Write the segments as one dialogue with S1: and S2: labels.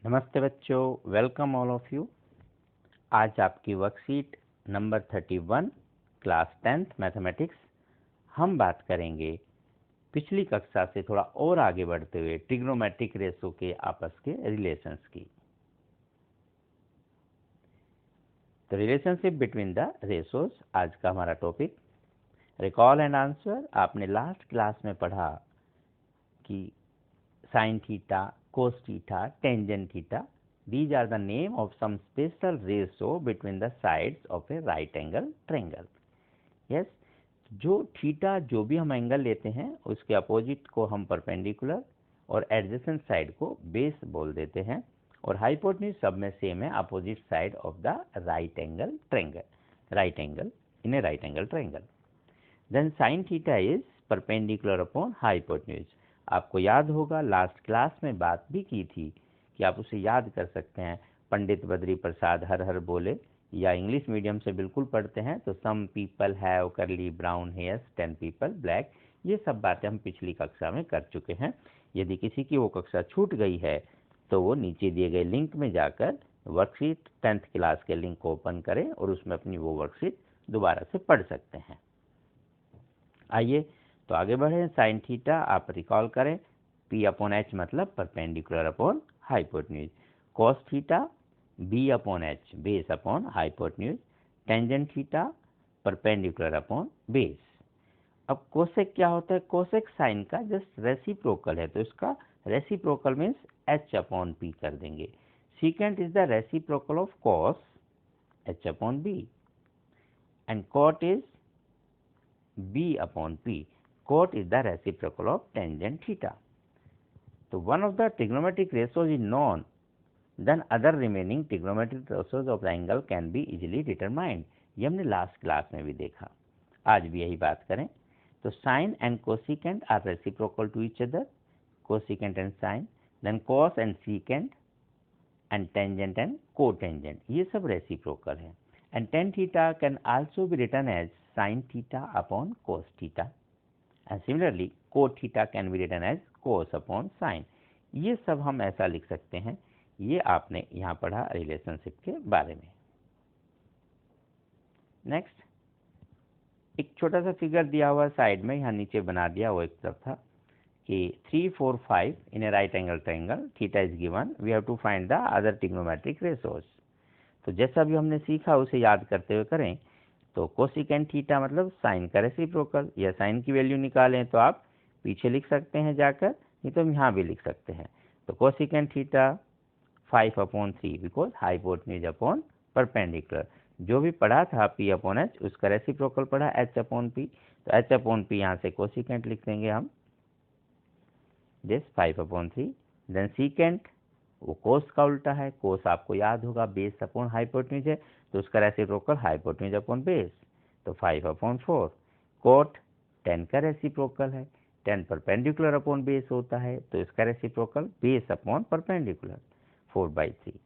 S1: नमस्ते बच्चों, welcome all of you. आज आपकी worksheet number 31 class 10th mathematics. हम बात करेंगे पिछली कक्षा से थोड़ा और आगे बढ़ते हुए ट्रिग्नोमेट्रिक रेशो के आपस के रिलेशंस की। तो रिलेशनशिप बिटवीन द रेशोज आज का हमारा टॉपिक। Recall and answer. आपने लास्ट क्लास में पढ़ा कि sine theta, cos theta, tangent theta, these are the name of some special ratio between the sides of a right angle triangle. Yes, जो theta जो भी हम एंगल लेते हैं उसके अपोजिट को हम परपेंडिकुलर और एडजेसेंट साइड को बेस बोल देते हैं, और हाइपोटेन्यूज सब में सेम है, opposite side of the right angle triangle, right angle in a right angle triangle. Then sine theta is perpendicular upon hypotenuse. आपको याद होगा लास्ट क्लास में बात भी की थी कि आप उसे याद कर सकते हैं। पंडित बद्री प्रसाद हर हर बोले, या इंग्लिश मीडियम से बिल्कुल पढ़ते हैं तो सम पीपल हैव करली ब्राउन हेयर्स 10 पीपल ब्लैक। ये सब बातें हम पिछली कक्षा में कर चुके हैं। यदि किसी की वो कक्षा छूट गई है तो वो नीचे दिए गए लिंक में जाकर वर्कशीट 10th क्लास के लिंक को ओपन करें और उसमें अपनी वो वर्कशीट दोबारा से पढ़ सकते हैं। आइए तो आगे बढ़े। साइन थीटा आप रिकॉल करें, P अपॉन एच मतलब perpendicular upon hypotenuse. Cos theta B upon H base upon hypotenuse. Tangent theta perpendicular upon base. अब कोसेक क्या होता है? कोसेक साइन का जस्ट रेसिप्रोकल है, तो इसका reciprocal means H upon P कर देंगे। Secant is the reciprocal of cos H upon B, and cot is B upon P. Cot is the reciprocal of tangent theta. So one of the trigonometric ratios is known, then other remaining trigonometric ratios of the angle can be easily determined. ये हमने last class में भी देखा, आज भी यही बात करें। तो sine and cosecant are reciprocal to each other, cosecant and sine, then cos and secant and tangent and cotangent, ये सब रेसिप्रोकल है। And tan theta can also be written as sin theta upon cos theta, and similarly cot theta can be written as cos upon sin. ये सब हम ऐसा लिख सकते हैं। ये आपने यहाँ पढ़ा रिलेशनशिप के बारे में। नेक्स्ट, एक छोटा सा फिगर दिया हुआ साइड में, यहाँ नीचे बना दिया, वो एक तरफ था कि 3, 4, 5 in a right angle triangle, theta is given, we have to find the other trigonometric ratios. तो जैसा भी हमने सीखा उसे याद करते हुए करें। तो कोसिकेंट थीटा मतलब साइन का रेसिप्रोकल, या साइन की वैल्यू निकालें तो आप पीछे लिख सकते हैं जाकर, नहीं तो हम यहाँ भी लिख सकते हैं। तो cosecant theta 5 upon 3 because hypotenuse upon perpendicular. जो भी पढ़ा था P अपॉन एच, उसका रेसिप्रोकल पढ़ा H अपॉन P, तो H अपॉन P यहाँ से कोसिकेंट लिख देंगे हम, दिस 5 अपॉन 3। देन सीकेंट वो कोस का उल्टा है, कोस आपको याद होगा बेस अपॉन हाइपोटेन्यूज है, तो उसका रेसिप्रोकल हाइपोटेन्यूज अपॉन बेस, तो 5 अपॉन 4। कोट 10 का रेसिप्रोकल है, 10 परपेंडिकुलर अपॉन बेस होता है, तो इसका रेसिप्रोकल बेस अपॉन परपेंडिकुलर 4/3।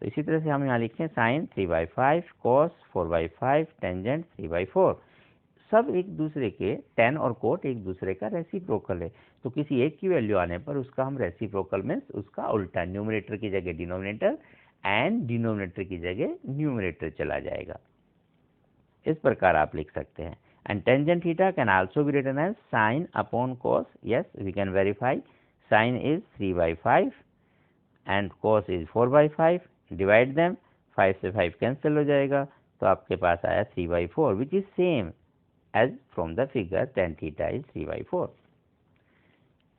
S1: तो इसी तरह से हम यहाँ लिखें साइन 3/5, कॉस 4/5, टेंजेंट 3/4। सब एक दूसरे के, टेन और कोट एक दूसरे का रेसिप्रोकल है, तो किसी एक की वैल्यू आने पर उसका हम रेसिप्रोकल मीन्स उसका उल्टा, न्यूमरेटर की जगह डिनोमिनेटर एंड डिनोमिनेटर की जगह न्यूमरेटर चला जाएगा। इस प्रकार आप लिख सकते हैं। And tangent theta can also be written as sine upon cos. Yes, we can verify. Sine is 3/5 and cos is 4/5, divide them, 5 से 5 कैंसिल हो जाएगा, तो आपके पास आया 3/4, which is same as from the figure tan theta is 3/4.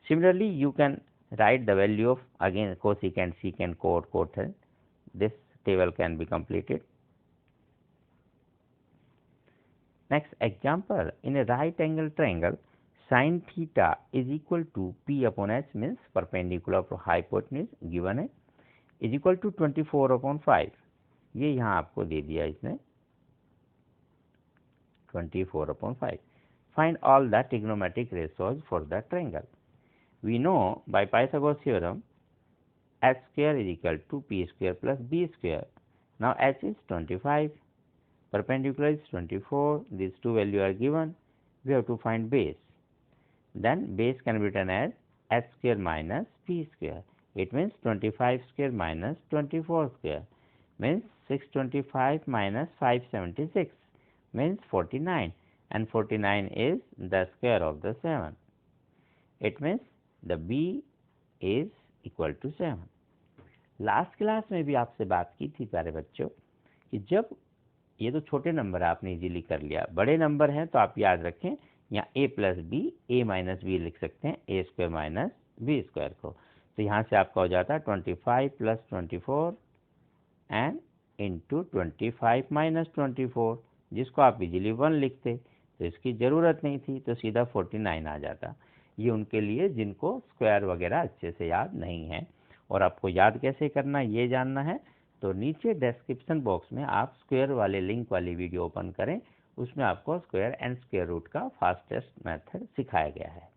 S1: Similarly, you can write the value of again cosecant, secant, cot, cotangent. This table can be completed. Next example, in a right angle triangle, sin theta is equal to P upon H means perpendicular to hypotenuse given है, is equal to 24/5. ये यहाँ आपको दे दिया इसने 24/5. Find all the trigonometric ratios for the triangle. We know by Pythagoras theorem h square is equal to p square plus b square. Now h is 25, perpendicular is 24, these two values are given, we have to find base. Then base can be written as h square minus p square. It means 25 square minus 24 square means 625 minus 576 means 49, and 49 is the square of the 7. It means the B is equal to 7. Last class में भी आपसे बात की थी प्यारे बच्चों कि जब ये तो छोटे नंबर आपने इजीली कर लिया, बड़े नंबर हैं तो आप याद रखें यहाँ a plus b a minus b लिख सकते हैं, a square minus b square को। तो यहाँ से आपका हो जाता है 25 प्लस 24 एंड इंटू 25 माइनस 24, जिसको आप इजीली 1 लिखते, तो इसकी ज़रूरत नहीं थी, तो सीधा 49 आ जाता। ये उनके लिए जिनको स्क्वायर वगैरह अच्छे से याद नहीं है। और आपको याद कैसे करना ये जानना है तो नीचे डिस्क्रिप्शन बॉक्स में आप स्क्वायर वाले लिंक वाली वीडियो ओपन करें, उसमें आपको स्क्वायर एंड स्क्वायर रूट का फास्टेस्ट मेथड सिखाया गया है।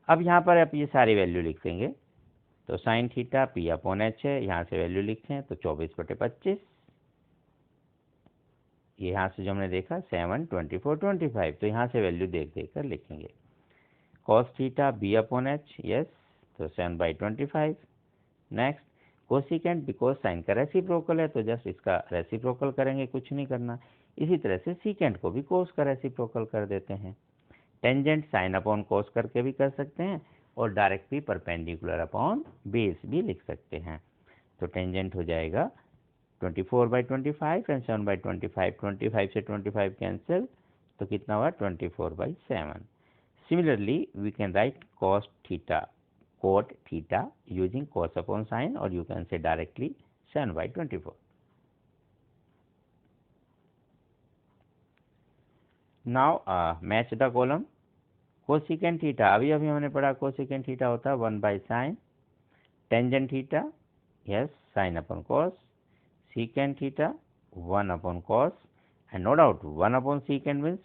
S1: अब यहाँ पर आप ये सारी वैल्यू लिख देंगे, तो sine theta P upon H है, यहाँ से वैल्यू लिखें तो 24/25, ये यहाँ से जो हमने देखा 7, 24, 25, तो यहाँ से वैल्यू देख देख कर लिखेंगे। Cos theta B upon H, yes, तो 7/25। नेक्स्ट कोसिकेंट, बिकॉज साइन का रेसिप्रोकल है तो जस्ट इसका रेसिप्रोकल करेंगे, कुछ नहीं करना। इसी तरह से सीकेंट को भी कोस का रेसिप्रोकल कर देते हैं। टेंजेंट साइन अपॉन कोस करके भी कर सकते हैं और डायरेक्ट भी परपेंडिकुलर अपॉन बेस भी लिख सकते हैं। तो टेंजेंट हो जाएगा 24/25 एंड 7/25, 25 से 25 कैंसिल, तो कितना हुआ 24/7। Similarly we can write cos theta cot theta using cos upon sin, or you can say directly 7/24. Now match the column. Cosecant theta, अभी हमने पढ़ा cosecant theta होता है 1/sin, tangent theta, yes, sin upon cos, secant theta 1 upon cos, and no doubt 1 upon secant means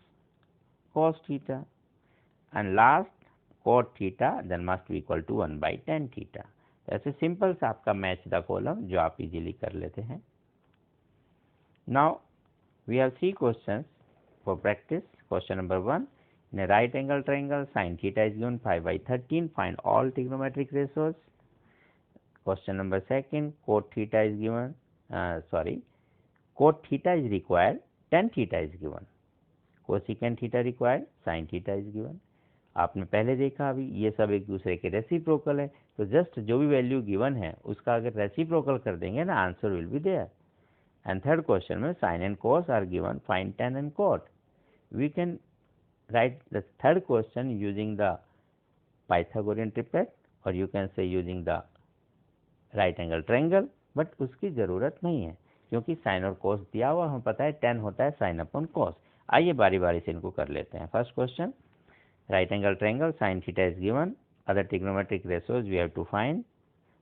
S1: cos theta, and last cot theta then must be equal to 1/tan theta। ऐसे simple सा आपका match the column जो आप easily कर लेते हैं। Now we have 3 questions for practice. Question number 1, in a right angle triangle sin theta is given 5/13, find all trigonometric ratios। Question number 2, cot theta is given, cot theta is required, tan theta is given, cosecant theta required, sin theta is given। आपने पहले देखा अभी ये सब एक दूसरे के reciprocal है, तो जस्ट जो भी वैल्यू गिवन है उसका अगर रेसिप्रोकल कर देंगे ना, answer will be there. And third question में sine and cos are given, find tan and cot। We can write the third question using the Pythagorean triplet, और you can say using the right angle triangle, but उसकी ज़रूरत नहीं है क्योंकि sign और cos दिया हुआ, हमें पता है tan होता है साइन अपॉन कॉस। आइए बारी बारी से इनको कर लेते हैं। First question, right angle triangle sin theta is given, other trigonometric ratios we have to find।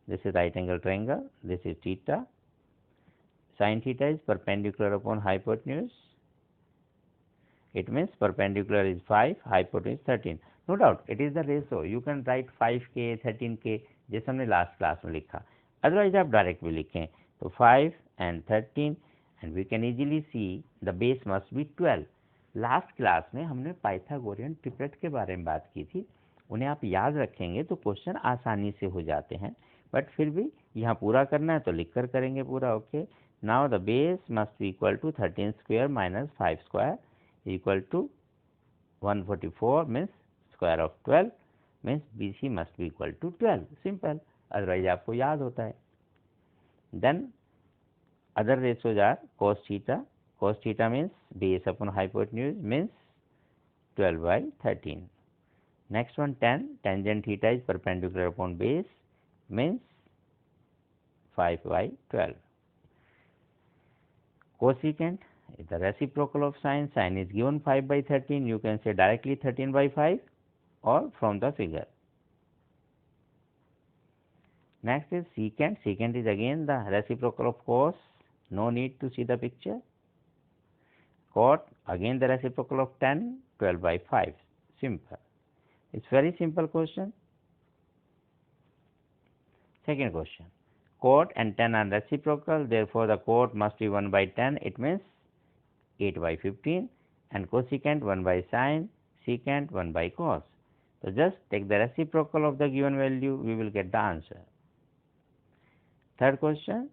S1: This is right angle triangle, this is theta, sin theta is perpendicular upon hypotenuse, it means perpendicular is 5, hypotenuse 13। No doubt it is the ratio, you can write 5k 13k जैसे हमने last class में लिखा, otherwise आप direct भी लिखें तो 5 and 13 and we can easily see the base must be 12। Last class में हमने पाइथागोरियन ट्रिपलेट के बारे में बात की थी, उन्हें आप याद रखेंगे तो क्वेश्चन आसानी से हो जाते हैं, बट फिर भी यहाँ पूरा करना है तो लिख कर करेंगे पूरा। Okay, now the base must be equal to 13 square minus 5 square equal to 144 means square of 12 means BC must be equal to 12, simple, otherwise आपको याद होता है। Then other ratios are cos theta means base upon hypotenuse means 12/13। Next one, tangent theta is perpendicular upon base means 5/12। Cosecant is the reciprocal of sin, sin is given 5/13, you can say directly 13/5 or from the figure। Next is secant, secant is again the reciprocal of cos, no need to see the picture। Cot, again the reciprocal of tan, 12/5, simple, it's very simple question। Second question, cot and tan are reciprocal, therefore the cot must be 1/tan, it means 8/15, and cosecant 1/sin, secant 1/cos, So just take the reciprocal of the given value, we will get the answer. Third question,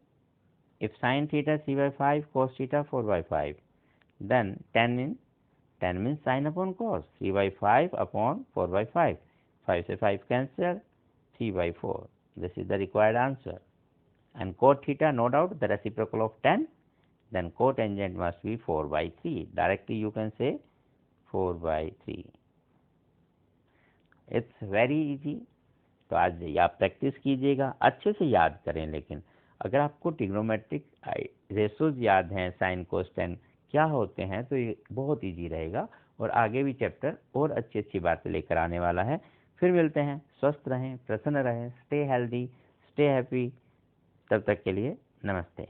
S1: if sin theta 3 by 5, cos theta 4 by 5, then tan means sin upon cos, 3 by 5 upon 4 by 5. 5 से 5 cancel, 3 by 4. This is the required answer. And cot theta, no doubt, the reciprocal of tan, then cotangent must be 4 by 3. Directly you can say 4 by 3. It's very easy. तो आज आप practice कीजिएगा, अच्छे से याद करें। लेकिन अगर आपको ट्रिग्नोमेट्रिक रेशोज याद हैं, साइन कोस टेन क्या होते हैं, तो ये बहुत इजी रहेगा और आगे भी चैप्टर और अच्छी अच्छी बातें लेकर आने वाला है। फिर मिलते हैं। स्वस्थ रहें, प्रसन्न रहें, स्टे हेल्दी, स्टे हैप्पी। तब तक के लिए नमस्ते।